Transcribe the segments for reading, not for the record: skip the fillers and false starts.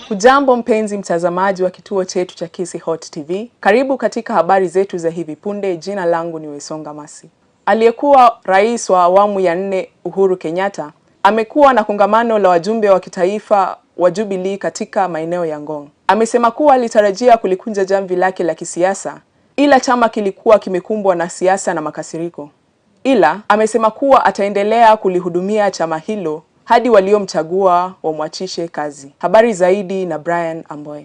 Hujambo mpenzi mtazamaji wa kituo chetu cha Kisi Hot TV. Karibu katika habari zetu za hivi punde. Jina langu ni Wesonga Masi. Aliyekuwa rais wa awamu ya 4 Uhuru Kenyatta amekuwa na kongamano la wajumbe wa kitaifa wa Jubilee katika maeneo ya Ngong. Amesema kuwa alitarajia kulikunja jamvi lake la kisiasa, ila chama kilikuwa kimekumbwa na siasa na makasiriko. Ila amesema kuwa ataendelea kulihudumia chama hilo hadi waliomchagua wamwachishe kazi. Habari zaidi na Brian Amboy.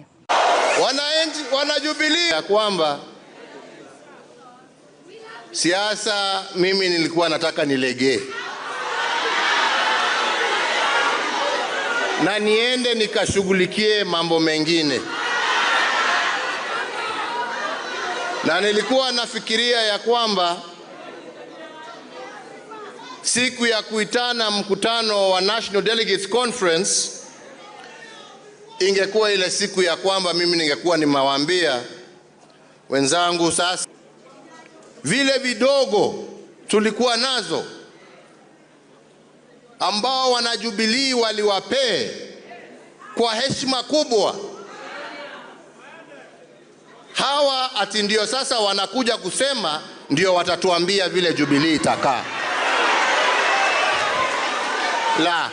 Wana Jubilee ya kwamba siasa mimi nilikuwa nataka nilegee na niende nikashughulikie mambo mengine, na nilikuwa nafikiria ya kwamba siku ya kuitana mkutano wa National Delegates Conference ingekuwa ile siku ya kwamba mimi ningekuwa nimewaambia wenzangu, sasa vile vidogo tulikuwa nazo ambao wana Jubilee waliwapee kwa heshima kubwa, hawa ati ndio sasa wanakuja kusema ndio watatuambia vile Jubilee itakaa. La,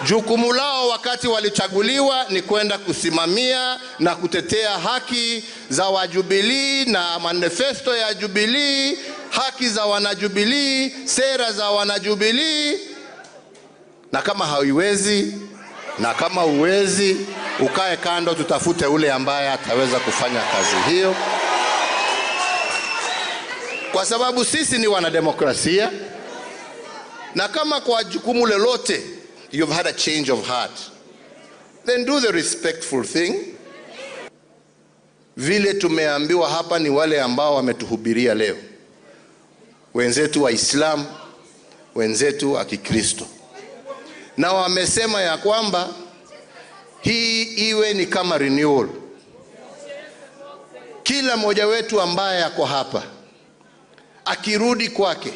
jukumu lao wakati walichaguliwa ni kwenda kusimamia na kutetea haki za wajubilee na manifesto ya Jubilee, haki za wanajubilee, sera za wanajubilee. Na kama hauiwezi na kama uwezi, ukae kando, tutafute ule ambaye ataweza kufanya kazi hiyo, kwa sababu sisi ni wanademokrasia. Na kama kwa jukumu lolote you've had a change of heart, then do the respectful thing. Vile tumeambiwa hapa ni wale ambao wametuhubiria leo, wenzetu wa Islam, wenzetu wa Kikristo, na wamesema ya kwamba hii iwe ni kama renewal. Kila mmoja wetu ambaye yako hapa akirudi kwake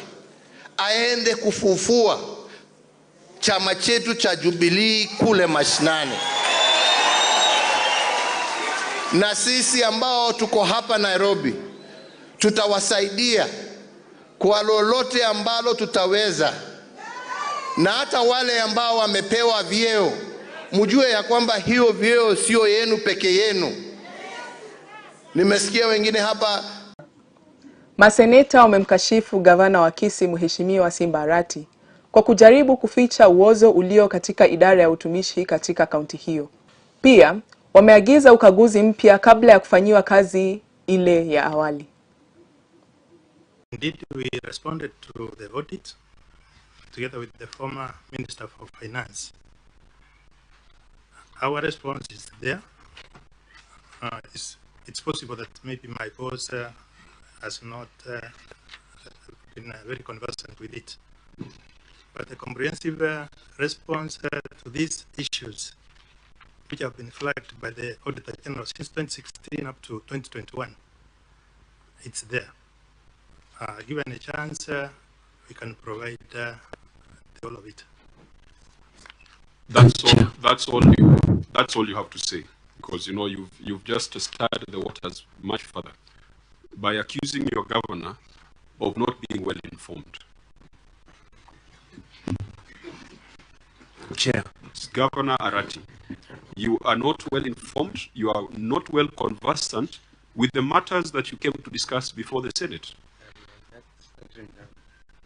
aende kufufua chama chetu cha Jubilee kule mashinani, na sisi ambao tuko hapa Nairobi tutawasaidia kwa lolote ambalo tutaweza. Na hata wale ambao wamepewa vyeo, mjue ya kwamba hiyo vyeo sio yenu peke yenu. Nimesikia wengine hapa. Maseneta wamemkashifu gavana wa Kisii Mheshimiwa Simba Arati kwa kujaribu kuficha uozo ulio katika idara ya utumishi katika kaunti hiyo. Pia wameagiza ukaguzi mpya kabla ya kufanyiwa kazi ile ya awali. Indeed, we responded to the audit together with the former Minister for Finance. Our response is there. It's possible that maybe my boss has not been very conversant with it. But a comprehensive response to these issues, which have been flagged by the Auditor General since 2016 up to 2021, it's there. Given a chance, we can provide all of it. That's all you have to say, because you know you've just started the waters much further by accusing your governor of not being well informed. Chair. Governor Arati, you are not well informed, you are not well conversant with the matters that you came to discuss before the Senate.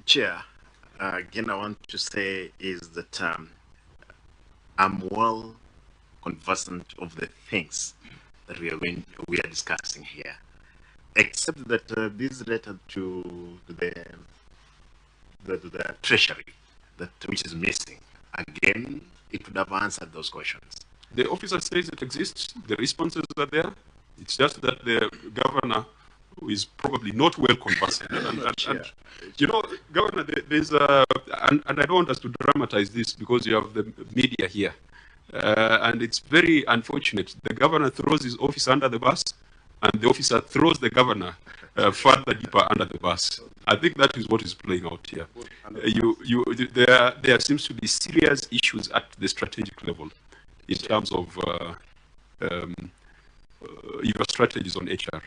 Chair, again I want to say is that I'm well conversant of the things that we are discussing here, except that this letter to the Treasury, which is missing. Again, it would have answered those questions. The officer says it exists, the responses are there. It's just that the governor is probably not well conversant. And you know, Governor, there's and I don't want us to dramatize this because you have the media here. And it's very unfortunate. The governor throws his office under the bus and the officer throws the governor further deeper under the bus. I think that is what is playing out here. There seems to be serious issues at the strategic level in terms of your strategies on HR.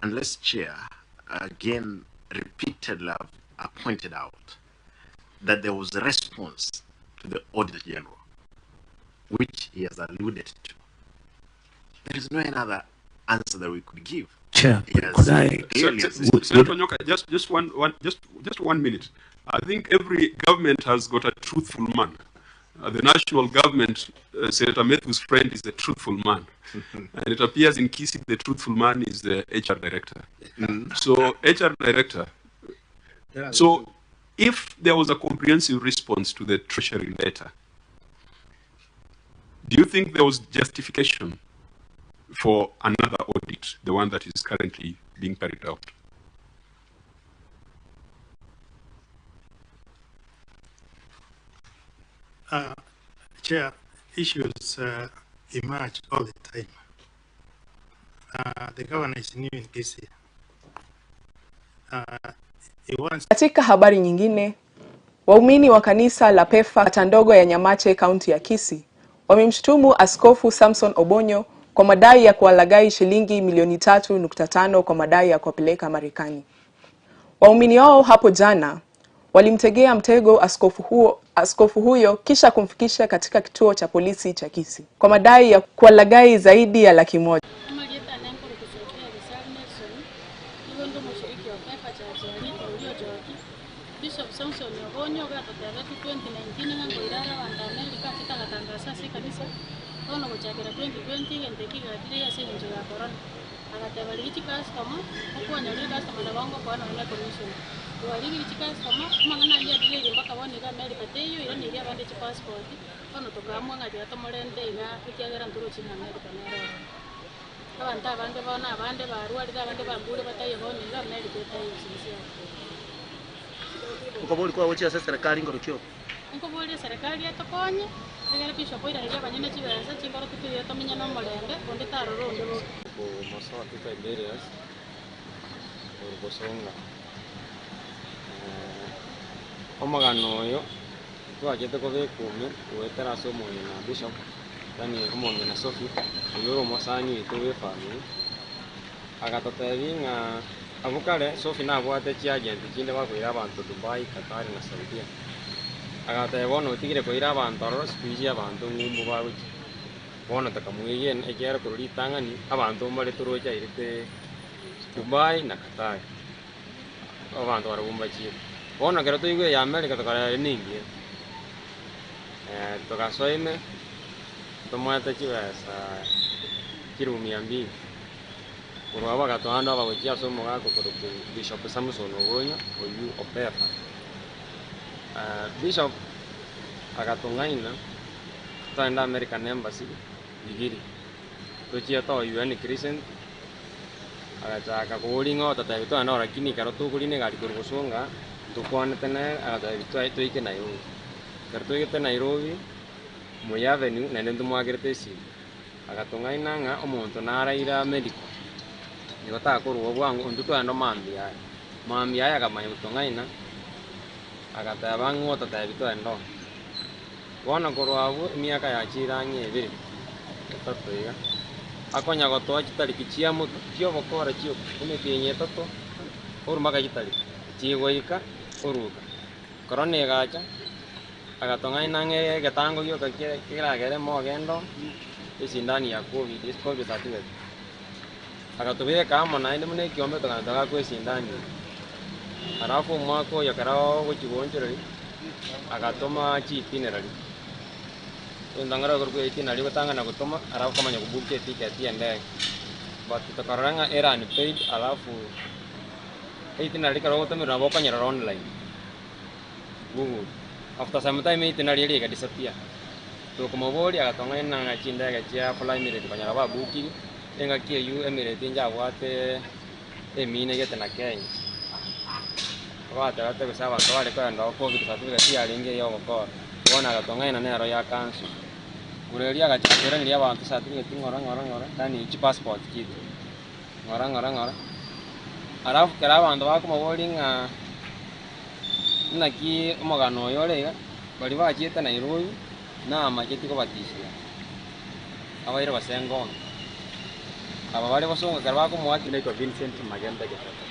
Unless Chair, again, repeatedly have pointed out that there was a response to the Auditor General, which he has alluded to. There is no other answer that we could give. Chair, could I? Senator Nyoka, just 1 minute. I think every government has got a truthful man. The national government, Senator Matthew's friend, is a truthful man. And it appears in Kisii, the truthful man is the HR director. So, HR director, so if there was a comprehensive response to the Treasury letter, do you think there was justification for another audit, the one that is currently being carried out? Chair, issues emerge all the time. The governor is new in Kisii. Katika habari nyingine, waumini wa kanisa la PEFA kata ndogo ya Nyamache, kaunti ya Kisii, wamemshutumu Askofu Samson Obonyo kwa madai ya kuwalaghai shilingi milioni 3.5 kwa madai ya kuwapeleka Marekani. Waumini hao hapo jana walimtegea mtego askofu huyo kisha kumfikisha katika kituo cha polisi cha Kisii kwa madai ya kuwalaghai zaidi ya $100,000. Bishop Samson Obonyo gatotera 2019 ngango irara wanda Amerika kitagatangasa si kanisa ono gochakira 2020 gentekiga dire ase njo ya corona agateba ligi customer okwonya ligi customer na bango kwa na commission wali ligi customer mangana ya dire mpaka bone ga Amerika teyo ira ni ya bande passport ono togamwa ngati atomorende ina ikiagera nturo china Amerika na ro abantu abande bona abande barwali abande bambure bataye bone ga Amerika tayo sisi ukabuli kwa wochi asa serikali ngorokyo ukabuli serikali yatokonye egere bishop ira ria banyene chibenza chingoro tukiye tomenya no morembe onde taroro onde bo masawa tuta areas or Wesonga omagano yo twagete ko bekumi wetera somo na bishop tani omonye na Sophie yo mosanyi tuwe family agatotebinga abukale Sophie na bwate chi agent chinde bakwira abantu Dubai, Qatar na Saudi agate bono tigire koira abantu aro speech abantu ngumbu babuki bono takamwiye egera kururi tangani abantu mole turoja irite Dubai na Qatar abantu barabumba chi bono kero tuigwe ya America tokara ningi tokasoime tomwata chiwasa kirumia mbi kurwa gatwanda abagojia somo gako kuri Bishop Samson Obonyo oyu opefa Bishop agatungaina tanda American Embassy igiri tochia to UN Crescent agachaka kuringo tata bitu anora kini karo tukuline gari kuri Wesonga tukwane tena agata bitu toike Nairobi karto ite Nairobi Moi Avenue nende tumwagirete si agatungaina nga omuntu naraira medical nigota kurwo bwangu onduto ando mambi aya akamanya gutungaina agataba ngota tabitu ando bona kurwabu miaka ya chiranye ebiri tatu iga akonya gotoa chitari kichia mutu kio bokora kio kumekenye tatu urumaka chitari chigoika uruka korone gacha agatungaina ngere getango gyo kakira gere mo gendo isindani ya covid certificate akatubia kama na inde mune kiombe tukataka kwesindani alafu mwako yakarao gochigonjere akatoma itinerary ndangara gorko itinerary batanga na gutoma alafu kama nyakubuke ticket ya ndege but tukaranga era ni paid alafu itinerary karo gutoma boka nyara online Google after some time itinerary ile disappear to kuma bori akatonga na chinda ga chia fly mire kanyara ba buki enga kia yu emirate nja wate emine gete na Kenya wate wate kusaba twale kwa ndo covid certificate ya linge yo goko bona gatonga ina nero ya kansu kurelia gachakera ni abantu certificate ngora tani chi passport kitu ngora arafu kera abantu bakumabolinga naki omogano yorega bali bachete Nairobi na macheti ko batishia abaire basengo aba bali basonga kera bakumwaki naitwa Vincent Magembe Getete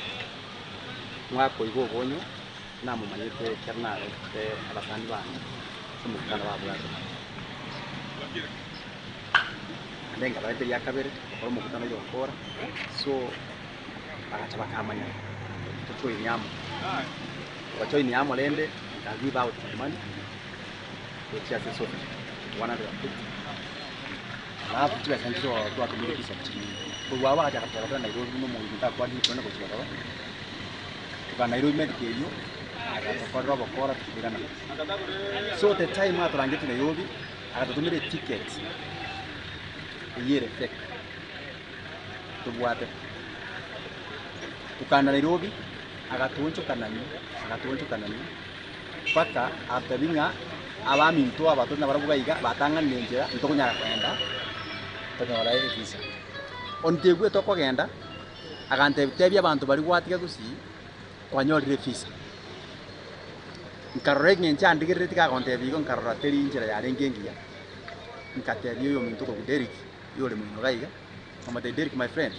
mwako igo bonyo na mumanyete kernare te abasani bana kumukana babwaje nenga baite ya kabere ko mukutano yo kora so bagacha bakamanya tuko inyamo wacho inyamo lende give out money which is so 150 alafu tuwe sancho kwa kumiliki chini kwa wawa acha katera Nairobi no mungu kwa hii tunaenda kuchukua kwa Nairobi medical akatoka bokora tukirana so the time aturangitu Nairobi akatutumire ticket yere fake tubwate tukana Nairobi agatuncho kanani paka atabinga abami mtu abatona barabugayiga batanga nenjera ntokunyara kwenda tokora visa ontegwe tokogenda agantebitebya abantu bari gwatiga gusi kwanyorire visa nkarorege nchandigirire tikagontebigo nkarora teri njira yarengengia nkatebyo yo muntu ko Derek yole mwino gaiga kama Derek my friend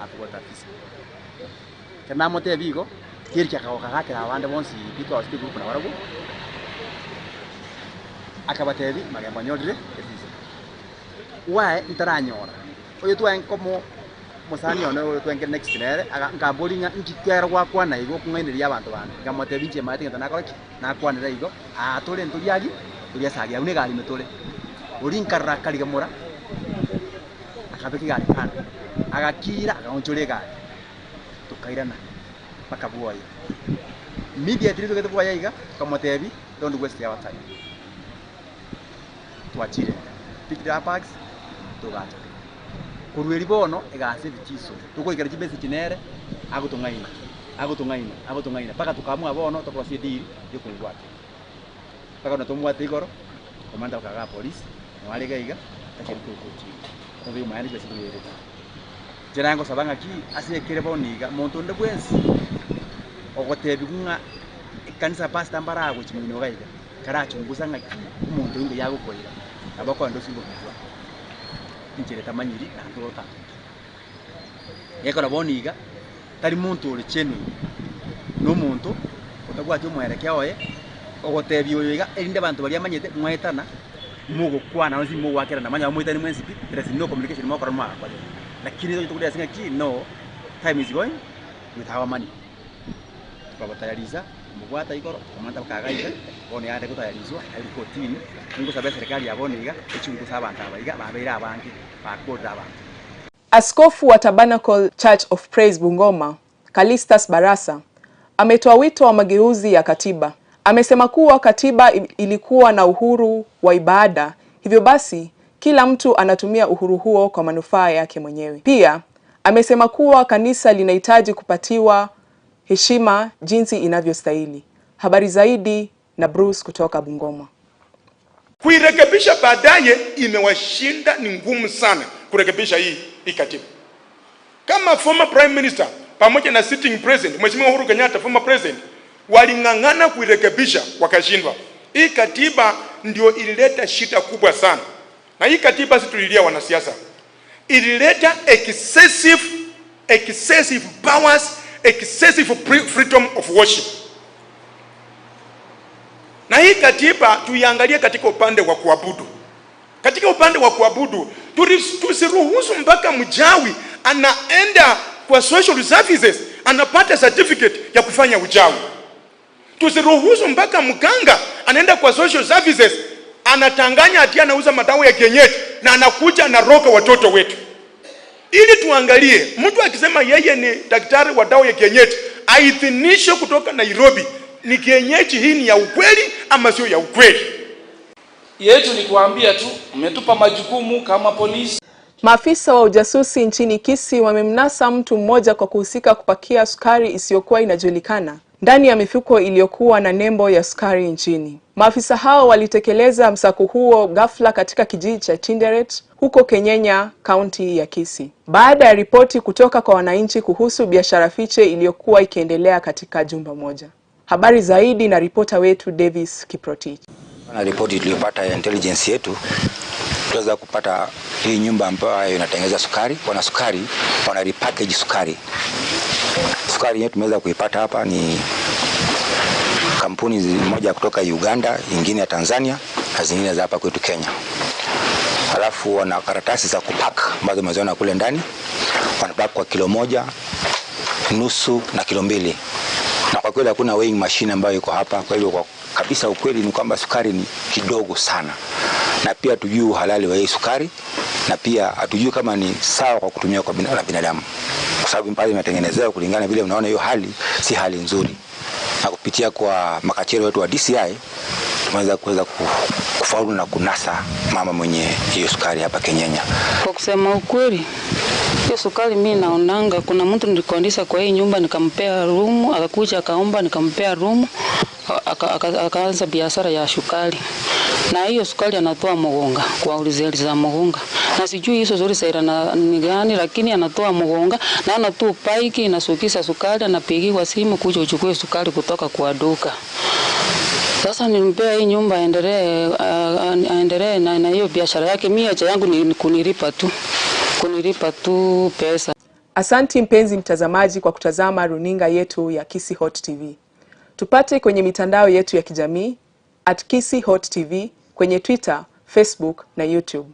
atugota visa kana motebigo kircha kakakira abande bonsi because the group na barabu akabatebi magembo nyorire visa wae ntaranyora oyo twa enkomo musani ono twenge next nere ngabolinga nkikera kwa na igo kungainiria abantu bande ngamotebi nche mati ngana nakoki nakwanira igo atole nturiagi turiasagia une gali metole orinkarra kaligamora akabeki gali kana agakira agaonchore gali tukairana makabuoya media tiri tukete buoya iga kamotebi don't waste our time tuachire pick up bags tugacha kurweri bono egase bichiso tukoikera chibesi chinere agutungaina paka tukamwa bono tokosie diri yo kungwate paka notomwate igoro komanda kaga police wale gaiga takiri kukuchi obi mani besi tuyere jerango sabanga ki asekere boniga muntu nde bwensi ogotebi kunga kanisa pastor mbarago chimino gaiga karachunguza ngaki umuntu inde yagukorera abako ndo simbo kizwa injire tamanyiri natota yekora boniga tari muntu uri chenu no muntu otagwati umwerekea oye ogotebi oyiga erinde abantu bari amanyete mwetana mugo kwana nozi mugo wakera na manya mwetani mwensipi there is no communication mo koroma kwa lakini ndio tukudia singa ki no time is going with our money tukabatayarisha mugwata igoro komanda bakagaiga bone yade kutayarizwa ariko tini ngo sabe serikali yaboniga echunguza abantu abayiga babera abangi bakoda abantu. Askofu wa Tabernacle Church of Praise Bungoma, Kalistas Barasa, ametoa wito wa mageuzi ya katiba. Amesema kuwa katiba ilikuwa na uhuru wa ibada, hivyo basi kila mtu anatumia uhuru huo kwa manufaa yake mwenyewe. Pia amesema kuwa kanisa linahitaji kupatiwa heshima jinsi inavyostahili. Habari zaidi na Bruce kutoka Bungoma. Kuirekebisha baadaye imewashinda, ni ngumu sana kurekebisha hii katiba. Kama former prime minister pamoja na sitting president Mheshimiwa Uhuru Kenyatta former president walingangana kuirekebisha wakashindwa. Hii katiba ndio ilileta shida kubwa sana. Na hii katiba si tulilia wanasiasa. Ilileta excessive powers, excessive freedom of worship. Na hii katiba tuiangalie katika upande wa kuabudu. Katika upande wa kuabudu tusiruhusu mpaka mjawi anaenda kwa social services anapata certificate ya kufanya uchawi. Tusiruhusu mpaka mganga anaenda kwa social services anatanganya ati anauza madawa ya kienyeji na anakuja na roga watoto wetu. Ili tuangalie mtu akisema yeye ni daktari wa dawa ya kienyeji aidhinishe kutoka Nairobi ni kienyeji hii ni ya ukweli ama sio ya ukweli. Yetu ni kuambia tu umetupa majukumu kama polisi. Maafisa wa ujasusi nchini Kisii wamemnasa mtu mmoja kwa kuhusika kupakia sukari isiyokuwa inajulikana ndani ya mifuko iliyokuwa na nembo ya sukari nchini. Maafisa hao walitekeleza msako huo ghafla katika kijiji cha Tinderet huko Kenyenya, kaunti ya Kisii, baada ya ripoti kutoka kwa wananchi kuhusu biashara fiche iliyokuwa ikiendelea katika jumba moja. Habari zaidi na ripota wetu Davis Kiprotich. Na ripoti tuliyopata ya intelligence yetu, tuweza kupata hii nyumba ambayo inatengeneza sukari. Wana sukari, wana repackage sukari. Sukari yetu tumeweza kuipata hapa ni kampuni moja kutoka Uganda, nyingine ya Tanzania, na zingine za hapa kwetu Kenya. Halafu wana karatasi za kupack ambazo maziona kule ndani. Wanapack kwa kilo 1, nusu na kilo 2. Na kwa kweli hakuna weighing machine ambayo iko hapa. Kwa hivyo kwa kabisa ukweli ni kwamba sukari ni kidogo sana. Na pia hatujui uhalali wa hii sukari, na pia hatujui kama ni sawa kwa kutumia kwa binadamu. Kwa sababu pale imetengenezewa kulingana vile unaona hiyo hali si hali nzuri. Na kupitia kwa makachero wetu wa DCI tumeweza kufaulu na kunasa mama mwenye hiyo sukari hapa Kenyenya. Kwa kusema ukweli, hiyo sukari mimi naonanga kuna mtu nilikondisha kwa hii nyumba nikampea room, akakuja akaomba nikampea room, akaanza biashara ya sukari. Na hiyo sukari anatoa Mugonga kwa ulizeli za Mugonga. Na sijui hizo zuri saira na ni gani, lakini anatoa Mugonga na anatoa paiki inasukisha sukari, anapigiwa simu kuja uchukue sukari kutoka kwa duka. Sasa nimpea hii nyumba aendelee na hiyo biashara yake. Mimi haja yangu ni kunilipa tu pesa. Asanti mpenzi mtazamaji kwa kutazama runinga yetu ya Kisii Hot TV. Tupate kwenye mitandao yetu ya kijamii @KisieHotTV, kwenye Twitter, Facebook na YouTube.